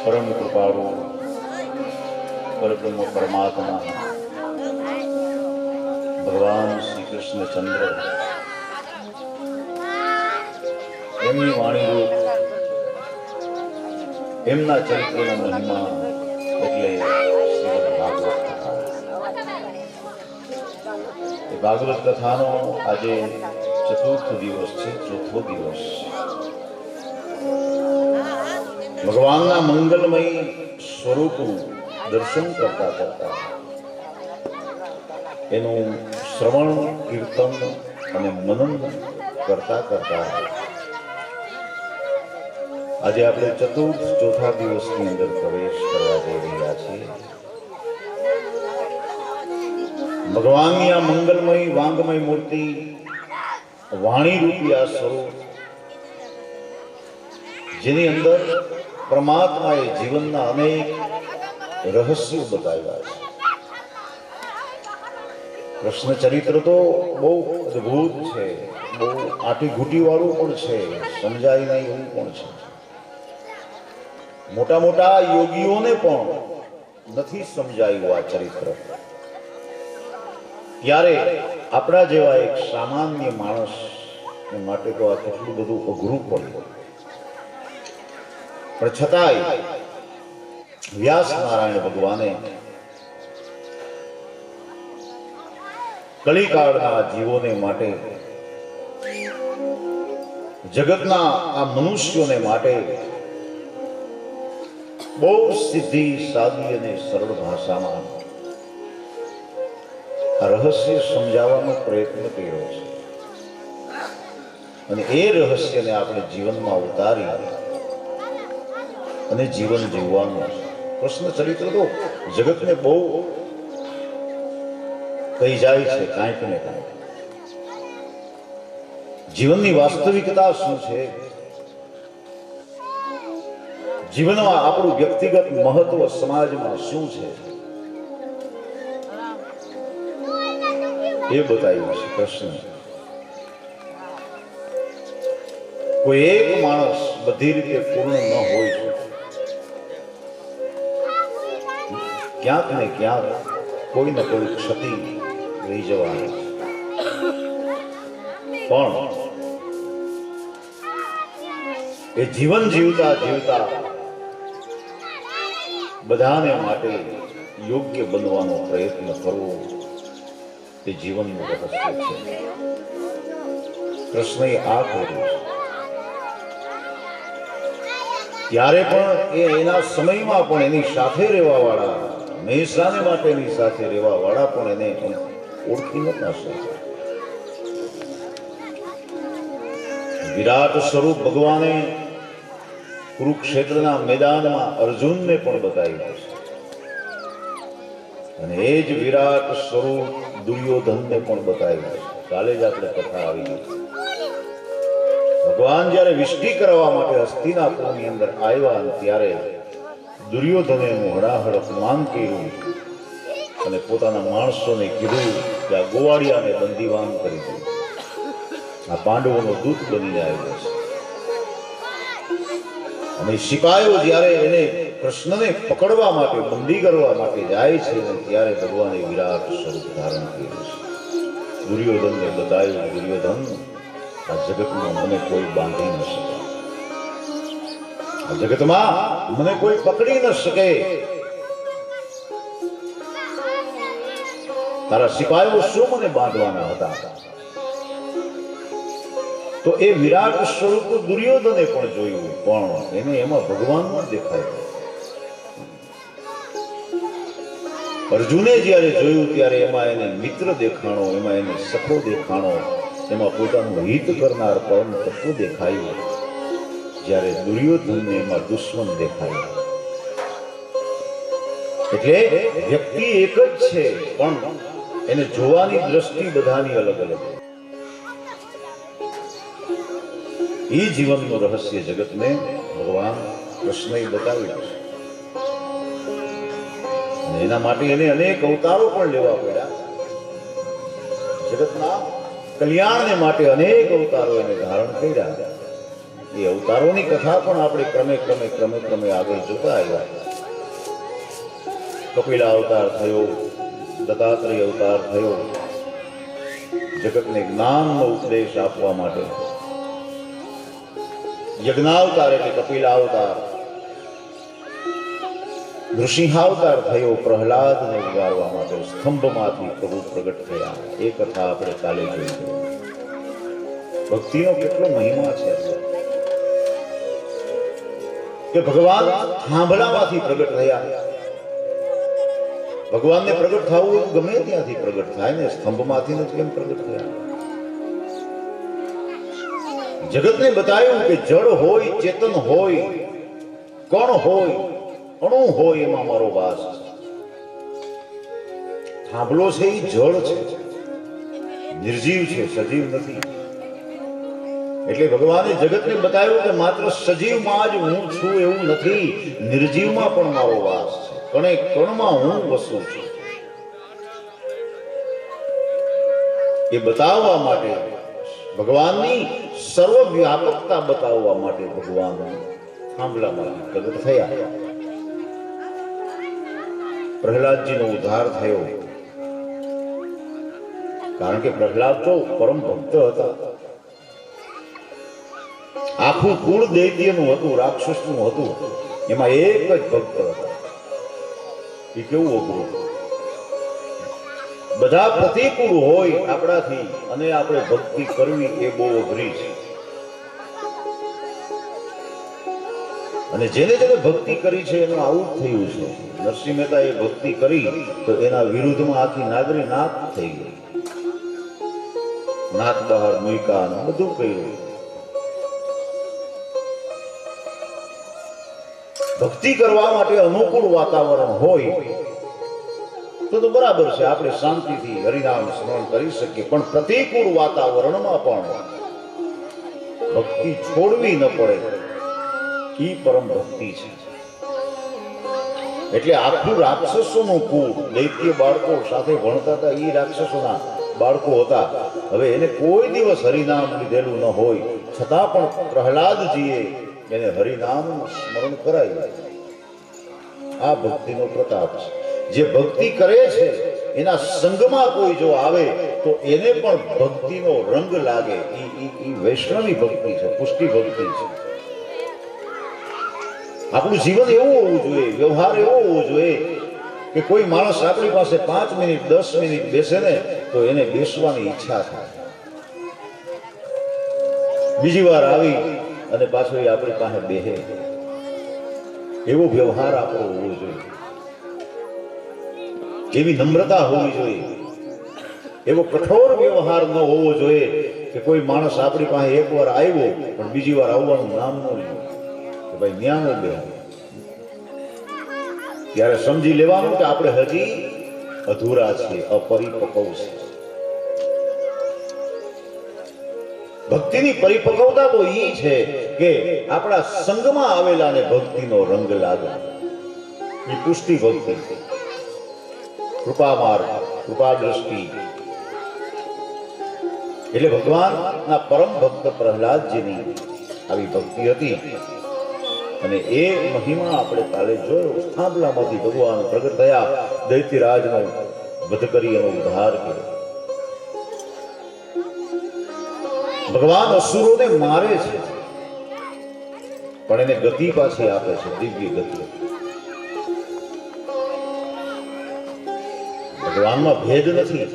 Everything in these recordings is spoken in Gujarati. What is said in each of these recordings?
परम कृपाळु परब्रह्म परमात्मा भगवान श्री कृष्णचंद्र एमनी वाणी रूप एमना चरित्रનો મહિમા એટલે શ્રીમદ ભાગવત કથા। એ ભાગવત કથાનો આજે ચતુર્થ દિવસ છે, ચોથો દિવસ। ભગવાનના મંગલમય સ્વરૂપનું દર્શન કરતા કરતા એનું શ્રવણ કીર્તન અને મનન કરતા કરતા આજે આપણે ચતુર્થ ચોથા દિવસની અંદર પ્રવેશ કરવા જઈ રહ્યા છીએ। ભગવાનની આ મંગલમય વાંગમય મૂર્તિ વાણી રૂપી આ સ્વરૂપ જેની અંદર પરમાત્માએ જીવનના અનેક રહસ્યો બતાવ્યા છે। કૃષ્ણ ચરિત્ર તો બહુ અદભુત છે, બહુ આટી ઘૂંટી વાળું પણ છે, સમજાય નહીં એવું પણ છે। મોટા મોટા યોગીઓને પણ નથી સમજાયું આ ચરિત્ર, ત્યારે આપણા જેવા એક સામાન્ય માણસ માટે તો આ કેટલું બધું અઘરું પડ્યું। પણ છતાંય વ્યાસ નારાયણ ભગવાને કલિકાળના જીવોને માટે, જગતના આ મનુષ્યોને માટે બહુ સીધી સાદી અને સરળ ભાષામાં આ રહસ્ય સમજાવવાનો પ્રયત્ન કર્યો છે અને એ રહસ્યને આપણે જીવનમાં ઉતારી અને જીવન જીવવાનું છે। કૃષ્ણ ચરિત્ર તો જગતને બહુ કહી જાય છે કાંઈક ને કાંઈક। જીવનની વાસ્તવિકતા શું છે, જીવનમાં આપણું વ્યક્તિગત મહત્વ સમાજમાં શું છે એ બતાવ્યું છે કૃષ્ણ। કોઈ એક માણસ બધી રીતે પૂર્ણ ન હોય છે, ક્યાંક ને ક્યાંક કોઈ ને કોઈ ક્ષતિ રહી જવાની, પણ એ જીવન જીવતા જીવતા બધાને માટે યોગ્ય બનવાનો પ્રયત્ન કરવો તે જીવનનું રહસ્ય છે। કૃષ્ણએ આ કર્યું છે, ત્યારે પણ એ એના સમયમાં પણ એની સાથે રહેવા વાળા, હંમેશાને માટે એની સાથે રહેવા વાળા પણ એને ઓળખી નતા શકતા। વિરાટ સ્વરૂપ ભગવાને કુરુક્ષેત્રના મેદાનમાં અર્જુનને પણ બતાવ્યું છે અને એ જ વિરાટ સ્વરૂપ દુર્યોધનને પણ બતાવ્યું છે। કાલે જ આપણે કથા આવી ગઈ। ભગવાન જ્યારે વિષ્ટિ કરવા માટે હસ્તિનાપુરની અંદર આવ્યા ત્યારે દુર્યોધને એનું હડાહડ અપમાન કર્યું અને પોતાના માણસોને કીધું કે આ ગોવાળિયાને બંદીવાન કરી દો, આ પાંડવોનો દૂત બનીને આવ્યો છે। અને સિપાહીઓ જ્યારે એને કૃષ્ણને પકડવા માટે, બંદી કરવા માટે જાય છે ત્યારે ભગવાને વિરાટ સ્વરૂપ ધારણ કર્યું છે। દુર્યોધનને બતાવ્યું, દુર્યોધન આ જગતમાં મને કોઈ બાંધી ન શકે, આ જગતમાં મને કોઈ પકડી ન શકે, તારા સિપાહીઓ શું મને બાંધવાના હતા? તો એ વિરાટ સ્વરૂપ દુર્યોધને પણ જોયું, પણ એને એમાં ભગવાન ન દેખાયો। અર્જુને જ્યારે જોયું ત્યારે એમાં એને મિત્ર દેખાણો, એમાં એને સખો દેખાણો, એમાં પોતાનું હિત કરનાર પરમ તત્વ દેખાયું, જ્યારે દુર્યોધનને એમાં દુશ્મન દેખાયું। એટલે વ્યક્તિ એક જ છે, પણ એને જોવાની દ્રષ્ટિ બધાની અલગ અલગ। એ જીવનનું રહસ્ય જગતને ભગવાન કૃષ્ણએ બતાવ્યું છે અને એના માટે એને અનેક અવતારો પણ લેવા પડ્યા। જગતના કલ્યાણને માટે અનેક અવતારો એને ધારણ કર્યા। એ અવતારોની કથા પણ આપણે ક્રમે આગળ જોતા આવ્યા. કપિલ અવતાર થયો, દત્તાત્રેય અવતાર થયો, જગતને જ્ઞાનનો ઉપદેશ આપવા માટે. યજ્ઞાવતાર એટલે કપિલાવતાર. નૃસિંહાવતાર થયો પ્રહલાદને ઉગારવા માટે. સ્તંભમાંથી પ્રભુ પ્રગટ થયા. એ કથા આપણે કાલે જોઈ. ભક્તિનો કેટલો મહિમા છે કે ભગવાન થાંભલામાંથી પ્રગટ થયા. ભગવાનને પ્રગટ થવું ગમે ત્યાંથી પ્રગટ થાય ને, સ્તંભમાંથી જ કેમ પ્રગટ થયા? જગતને બતાવ્યું કે જળ હોય, ચેતન હોય, કણ હોય, અણુ હોય, એમાં મારો વાસ છે. થાંભલો છે એ જળ છે, નિર્જીવ છે, સજીવ નથી. એટલે ભગવાને જગતને બતાવ્યું કે માત્ર સજીવમાં જ હું છું એવું નથી, નિર્જીવમાં પણ મારો વાસ છે. કણે કણમાં હું વસું છું. એ બતાવવા માટે, ભગવાનની સર્વવ્યાપકતા બતાવવા માટે ભગવાન થાંભલામાંથી પ્રગટ થયા. પ્રહલાદજીનો ઉદ્ધાર થયો, કારણ કે પ્રહલાદ તો પરમ ભક્ત હતા. આખું કુળ દૈત્યનું હતું, રાક્ષસનું હતું, એમાં એક જ ભક્ત હતા. એ કેવું અઘરું! બધા પ્રતિકૂળ હોય આપણાથી અને આપણે ભક્તિ કરવી એ બહુ અઘરી છે. અને જેને જેને ભક્તિ કરી છે એનું આવું જ થયું છે. નરસિંહ મહેતા એ ભક્તિ કરી તો એના વિરુદ્ધમાં આખી નાગરી નાક થઈ ગઈ. નાક બહાર મૂક્યા અને બધું કર્યું. ભક્તિ કરવા માટે અનુકૂળ વાતાવરણ હોય તો બરાબર છે, આપણે શાંતિથી હરિનામ સ્મરણ કરી શકીએ. પણ પ્રતિકૂળ વાતાવરણમાં પણ ભક્તિ છોડવી ન પડે, એ પરમ ભક્તિ છે. એટલે આખું રાક્ષસોનું કુળ, દૈત્ય બાળકો સાથે ભણતા હતા, એ રાક્ષસોના બાળકો હતા. હવે એને કોઈ દિવસ હરિનામ લીધેલું ન હોય, છતાં પણ પ્રહલાદજીએ એને હરિનામ સ્મરણ કરાયું. આ ભક્તિનો પ્રતાપ છે. જે ભક્તિ કરે છે એના સંગમાં કોઈ જો આવે તો એને પણ ભક્તિનો રંગ લાગે. એ વૈષ્ણવી ભક્તિ છે, પુષ્ટિ ભક્તિ છે. આપણું જીવન એવું હોવું જોઈએ, વ્યવહાર એવો હોવો જોઈએ કે કોઈ માણસ આપણી પાસે 5 મિનિટ 10 મિનિટ બેસે ને તો એને બેસવાની ઈચ્છા થાય. બીજી વાર આવી અને પાછો એ આપણી પાસે બેહે, એવો વ્યવહાર આપણો હોવો જોઈએ. એવી નમ્રતા હોવી જોઈએ. એવો કઠોર વ્યવહાર ન હોવો જોઈએ કે કોઈ માણસ આપણી પાસે એકવાર આવ્યો પણ બીજી વાર આવવાનું નામ ન લે કે ભાઈ ન્યાનો બે. ત્યારે સમજી લેવાનું કે આપણે હજી અધૂરા છીએ, અપરિપક્વ છે. ભક્તિની પરિપક્વતા તો એ છે કે આપણા સંગમાં આવેલાને ભક્તિનો રંગ લાગે. એ પુષ્ટિ ભક્તિ, કૃપા માર્ગ, કૃપા દ્રષ્ટિ. એટલે ભગવાનના પરમ ભક્ત પ્રહલાદજીની આવી ભક્તિ હતી અને એ મહિમા આપણે કાલે જોયો. થાંભલામાંથી ભગવાન પ્રગટ થયા, દૈત્યરાજનો વધ કરી એનો ઉદ્ધાર કર્યો. ભગવાન અસુરોને મારે છે પણ એને ગતિ પાછી આપે છે, દિવ્ય ગતિ. ભગવાનમાં ભેદ નથી.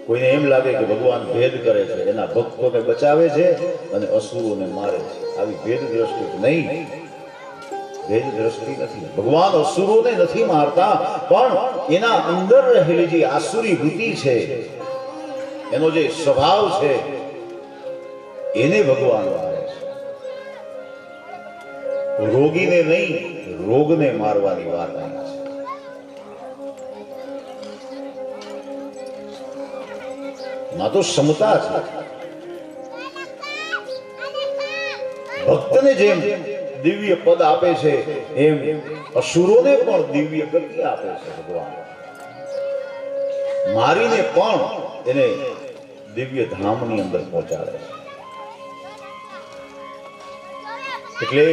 કોઈને એમ લાગે કે ભગવાન ભેદ કરે છે, એના ભક્તોને બચાવે છે અને અસુરોને મારે છે. આવી ભેદ દ્રષ્ટિ નહીં, ભેદ દ્રષ્ટિ નથી. ભગવાન અસુરોને નથી મારતા, પણ એના અંદર રહેલી જે આસુરી વૃત્તિ છે, એનો જે સ્વભાવ છે, એને ભગવાન મારે છે. રોગીને નહીં, રોગને મારવાની વાત અહીં છે. માં તો ક્ષમતા છે. ભક્તને જેમ દિવ્ય પદ આપે છે એમ અસુરોને પણ દિવ્ય ગતિ આપે છે ભગવાન. મારીને પણ એને દિવ્ય ધામની અંદર પહોંચાડે છે. એટલે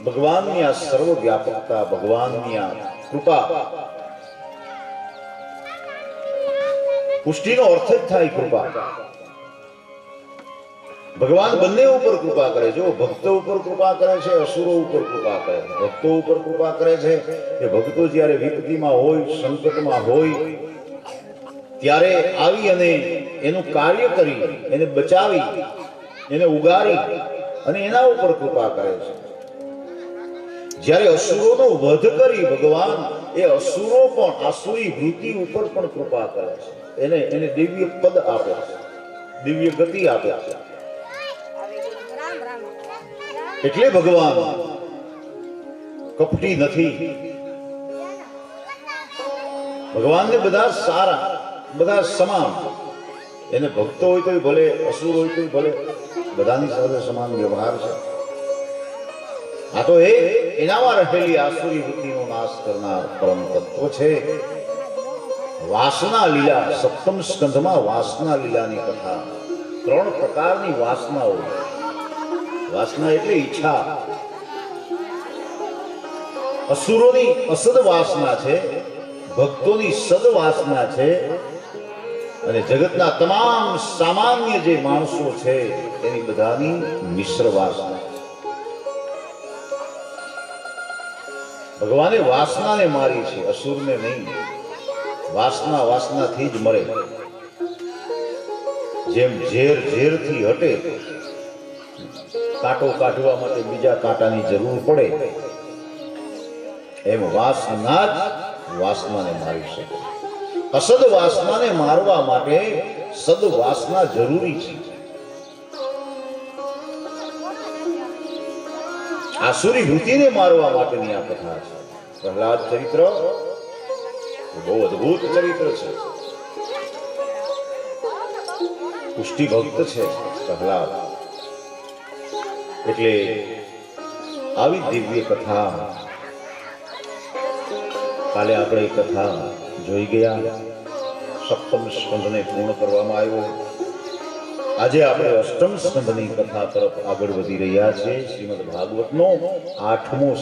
ભગવાનની આ સર્વ વ્યાપકતા, ભગવાનની આ કૃપા, પુષ્ટિનો અર્થ જ થાય કૃપા. ભગવાન બંને ઉપર કૃપા કરે છે. ભક્તો ઉપર કૃપા કરે છે, અસુરો ઉપર કૃપા કરે છે. ભક્તો ઉપર કૃપા કરે છે કે ભક્તો જ્યારે વિપત્તિમાં હોય, સંકટમાં હોય, ત્યારે આવી અને એનું કાર્ય કરી, એને બચાવી, એને ઉગારી અને એના ઉપર કૃપા કરે છે. જ્યારે અસુરોનો વધ કરી ભગવાન, એ અસુરો પણ આસુરી વૃત્તિ ઉપર પણ કૃપા કરે છે. એને દિવ્ય પદ આપે છે, દિવ્ય ગતિ આપે છે. એટલે ભગવાન કપટી નથી. ભગવાનને બધા સારા, બધા સમાન. એને ભક્તો હોય તો ભલે, અસુર હોય તો ભલે, બધાની સાથે સમાન વ્યવહાર છે. આ તો એનામાં રહેલી આસુરી વૃત્તિનો નાશ કરનાર પરમ તત્વ છે. વાસના લીલા, સપ્તમ સ્કંધમાં વાસના લીલાની કથા. 3 પ્રકારની વાસનાઓ. વાસના એટલે ઈચ્છા. અસુરોની અસદ વાસના છે, ભક્તોની સદ વાસના છે, અને જગતના તમામ સામાન્ય જે માણસો છે એની બધાની મિશ્ર વાસના. ભગવાને વાસનાને મારી છે, અસુરને નહીં. વાસના વાસનાથી જ મરે. જેમ ઝેર ઝેરથી હટે, કાંટો કાઢવા માટે બીજા કાંટાની જરૂર પડે, એમ વાસના જ વાસનાને મારી શકે. અસદ વાસનાને મારવા માટે સદ વાસના જરૂરી છે. આસુરી વૃત્તિને મારવા માટેની આ કથા છે. પ્રહલાદ ચરિત્ર બહુ અદ્ભુત ચરિત્ર છે. પુષ્ટિ ભક્ત છે પ્રહલાદ. એટલે આવી દિવ્ય કથા કાલે આપણે કથા જોઈ ગયા. સપ્તમ સ્કંધને પૂર્ણ કરવામાં આવ્યો. આજે આપણે અષ્ટમ સ્કંધની કથા તરફ આગળ વધી રહ્યા છીએ. શ્રીમદ ભાગવતનો 8મો